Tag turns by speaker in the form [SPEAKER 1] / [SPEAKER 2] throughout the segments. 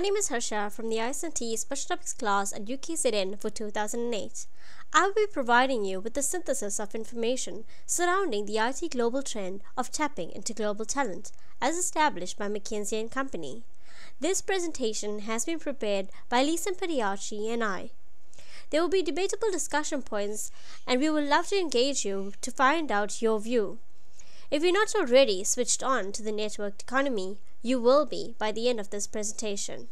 [SPEAKER 1] name is Harsha from the IS&T Special Topics class at UKZN for 2008. I will be providing you with a synthesis of information surrounding the IT global trend of tapping into global talent as established by McKinsey & Company. This presentation has been prepared by Lisa Padiachi and I. There will be debatable discussion points and we would love to engage you to find out your view. If you're not already switched on to the networked economy, you will be by the end of this presentation.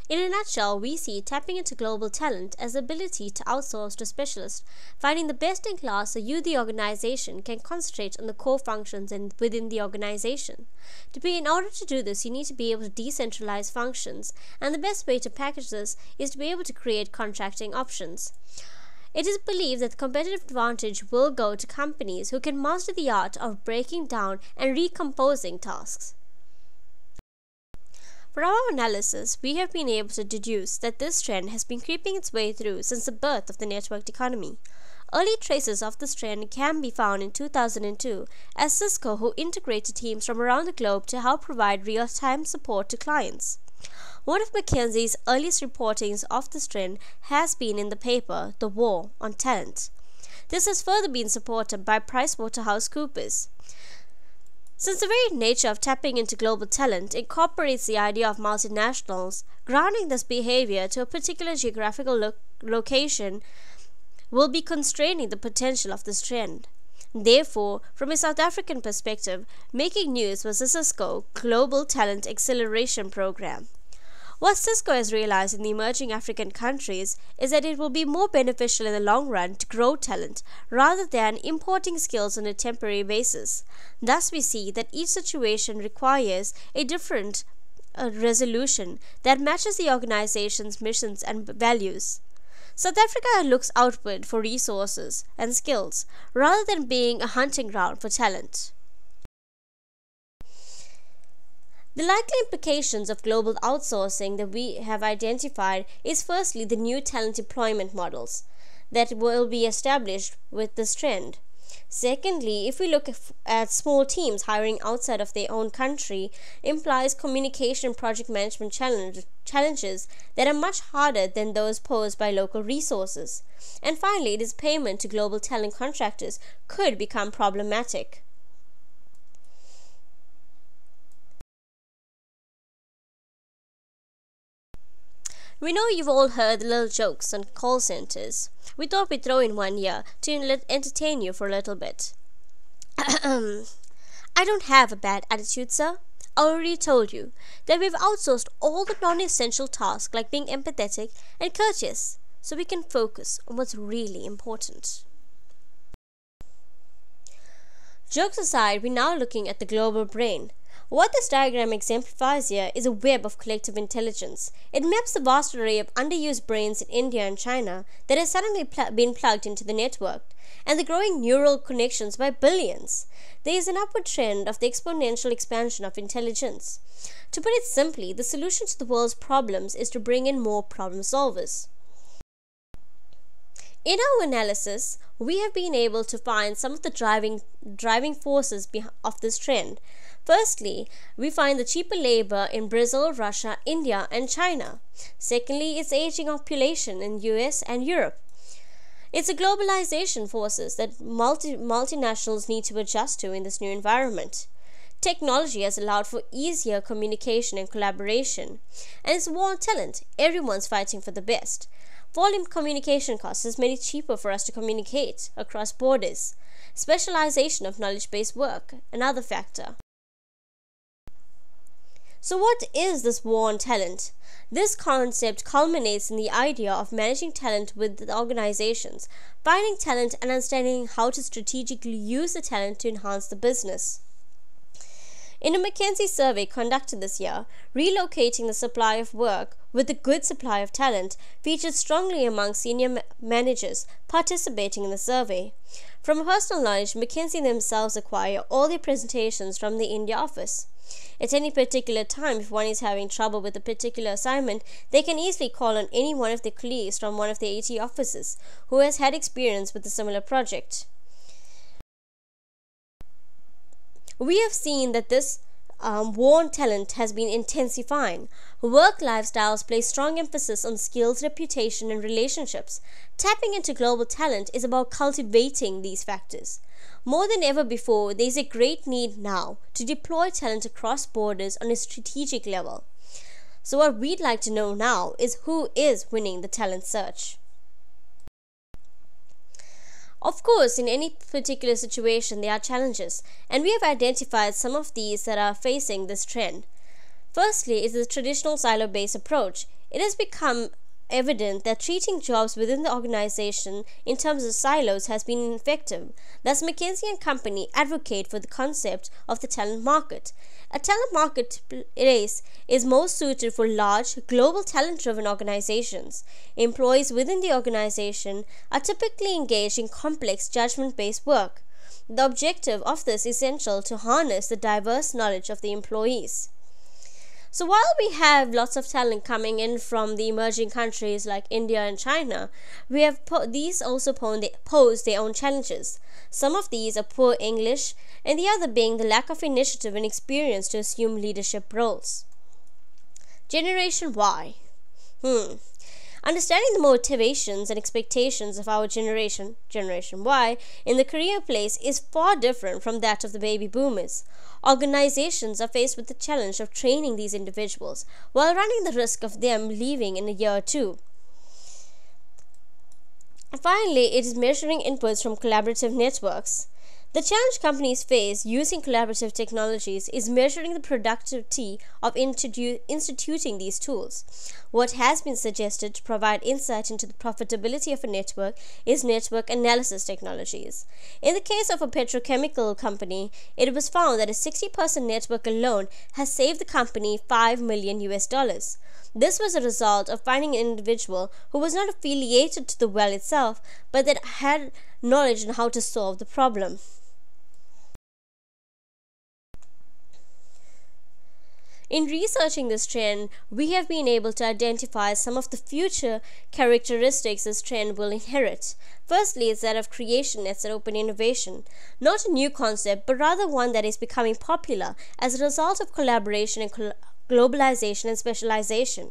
[SPEAKER 1] In a nutshell, we see tapping into global talent as the ability to outsource to specialists, finding the best in class so you, the organization, can concentrate on the core functions within the organization. In order to do this, you need to be able to decentralize functions, and the best way to package this is to be able to create contracting options. It is believed that the competitive advantage will go to companies who can master the art of breaking down and recomposing tasks. For our analysis, we have been able to deduce that this trend has been creeping its way through since the birth of the networked economy. Early traces of this trend can be found in 2002 as Cisco, who integrated teams from around the globe to help provide real-time support to clients. One of McKinsey's earliest reportings of this trend has been in the paper The War on Talent. This has further been supported by PricewaterhouseCoopers. Since the very nature of tapping into global talent incorporates the idea of multinationals, grounding this behavior to a particular geographical location will be constraining the potential of this trend. Therefore, from a South African perspective, making news was the Cisco Global Talent Acceleration Program. What Cisco has realized in the emerging African countries is that it will be more beneficial in the long run to grow talent rather than importing skills on a temporary basis. Thus, we see that each situation requires a different resolution that matches the organization's missions and values. South Africa looks outward for resources and skills rather than being a hunting ground for talent. The likely implications of global outsourcing that we have identified is firstly the new talent deployment models that will be established with this trend. Secondly, if we look at small teams hiring outside of their own country, implies communication project management challenges that are much harder than those posed by local resources. And finally, it is payment to global talent contractors could become problematic. We know you've all heard the little jokes on call centers. We thought we'd throw in one here to entertain you for a little bit. I don't have a bad attitude, sir. I already told you that we've outsourced all the non-essential tasks like being empathetic and courteous so we can focus on what's really important. Jokes aside, we're now looking at the global brain. What this diagram exemplifies here is a web of collective intelligence. It maps the vast array of underused brains in India and China that has suddenly been plugged into the network, and the growing neural connections by billions. There is an upward trend of the exponential expansion of intelligence. To put it simply, the solution to the world's problems is to bring in more problem solvers. In our analysis, we have been able to find some of the driving forces of this trend. Firstly, we find the cheaper labor in Brazil, Russia, India, and China. Secondly, its aging population in US and Europe. It's the globalization forces that multinationals need to adjust to in this new environment. Technology has allowed for easier communication and collaboration. And it's war on talent. Everyone's fighting for the best. Volume communication costs has made it cheaper for us to communicate across borders. Specialization of knowledge-based work, another factor. So what is this war on talent? This concept culminates in the idea of managing talent with organizations, finding talent and understanding how to strategically use the talent to enhance the business. In a McKinsey survey conducted this year, relocating the supply of work with a good supply of talent featured strongly among senior managers participating in the survey. From personal knowledge, McKinsey themselves acquire all their presentations from the India office. At any particular time, if one is having trouble with a particular assignment, they can easily call on any one of their colleagues from one of their AT offices who has had experience with a similar project. We have seen that this war on talent has been intensifying. Work lifestyles place strong emphasis on skills, reputation, and relationships. Tapping into global talent is about cultivating these factors. More than ever before, there is a great need now to deploy talent across borders on a strategic level. So what we'd like to know now is who is winning the talent search. Of course, in any particular situation, there are challenges, and we have identified some of these that are facing this trend. Firstly is the traditional silo-based approach. It has become evident that treating jobs within the organization in terms of silos has been ineffective. Thus, McKinsey & Company advocate for the concept of the talent market. A talent marketplace is most suited for large, global talent-driven organizations. Employees within the organization are typically engaged in complex, judgment-based work. The objective of this is essential to harness the diverse knowledge of the employees. So while we have lots of talent coming in from the emerging countries like India and China, we have these also pose their own challenges. Some of these are poor English, and the other being the lack of initiative and experience to assume leadership roles. Generation Y. Understanding the motivations and expectations of our Generation Y, in the career place is far different from that of the baby boomers. Organizations are faced with the challenge of training these individuals while running the risk of them leaving in a year or two. Finally, it is measuring inputs from collaborative networks. The challenge companies face using collaborative technologies is measuring the productivity of instituting these tools. What has been suggested to provide insight into the profitability of a network is network analysis technologies. In the case of a petrochemical company, it was found that a 60-person network alone has saved the company $5 million. This was a result of finding an individual who was not affiliated to the well itself, but that had knowledge on how to solve the problem. In researching this trend, we have been able to identify some of the future characteristics this trend will inherit. Firstly is that of creation as an open innovation. Not a new concept, but rather one that is becoming popular as a result of collaboration and globalization and specialization.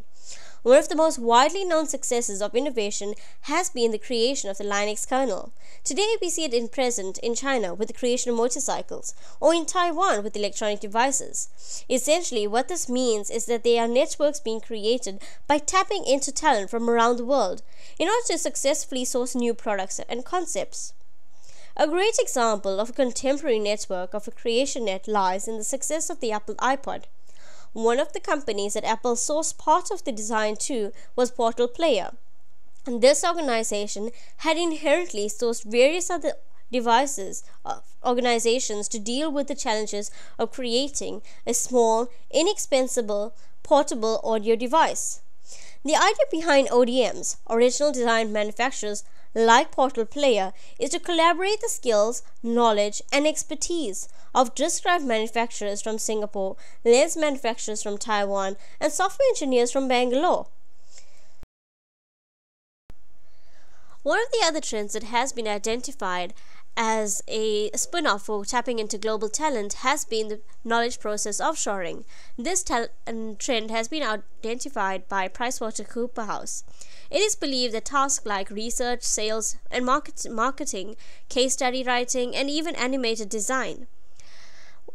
[SPEAKER 1] One of the most widely known successes of innovation has been the creation of the Linux kernel. Today we see it present in China with the creation of motorcycles, or in Taiwan with electronic devices. Essentially, what this means is that there are networks being created by tapping into talent from around the world in order to successfully source new products and concepts. A great example of a contemporary network of a creation net lies in the success of the Apple iPod. One of the companies that Apple sourced part of the design to was Portal Player. And this organization had inherently sourced various other organizations to deal with the challenges of creating a small, inexpensive, portable audio device. The idea behind ODMs, original design manufacturers like Portal Player, is to collaborate the skills, knowledge, and expertise of disk drive manufacturers from Singapore, lens manufacturers from Taiwan, and software engineers from Bangalore. One of the other trends that has been identified as a spin-off for tapping into global talent has been the knowledge process offshoring. This trend has been identified by PricewaterhouseCoopers. It is believed that tasks like research, sales, and marketing, case study writing, and even animated design.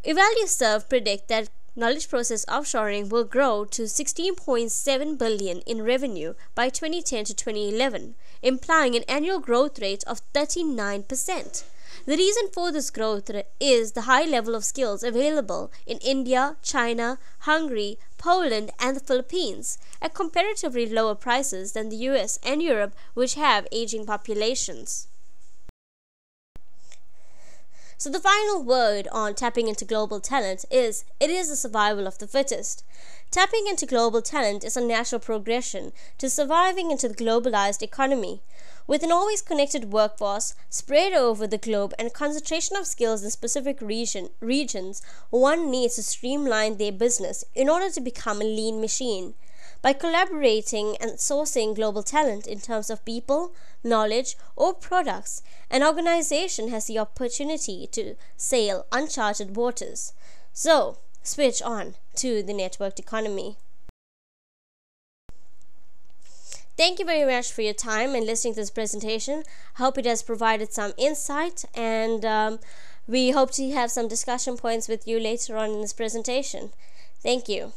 [SPEAKER 1] Evaluators predict that knowledge process offshoring will grow to $16.7 billion in revenue by 2010 to 2011, implying an annual growth rate of 39%. The reason for this growth is the high level of skills available in India, China, Hungary, Poland, and the Philippines, at comparatively lower prices than the US and Europe, which have aging populations. So the final word on tapping into global talent is, it is the survival of the fittest. Tapping into global talent is a natural progression to surviving into the globalized economy. With an always connected workforce spread over the globe and concentration of skills in specific regions, one needs to streamline their business in order to become a lean machine. By collaborating and sourcing global talent in terms of people, knowledge, or products, an organization has the opportunity to sail uncharted waters. So, switch on to the networked economy. Thank you very much for your time and listening to this presentation. I hope it has provided some insight, and we hope to have some discussion points with you later on in this presentation. Thank you.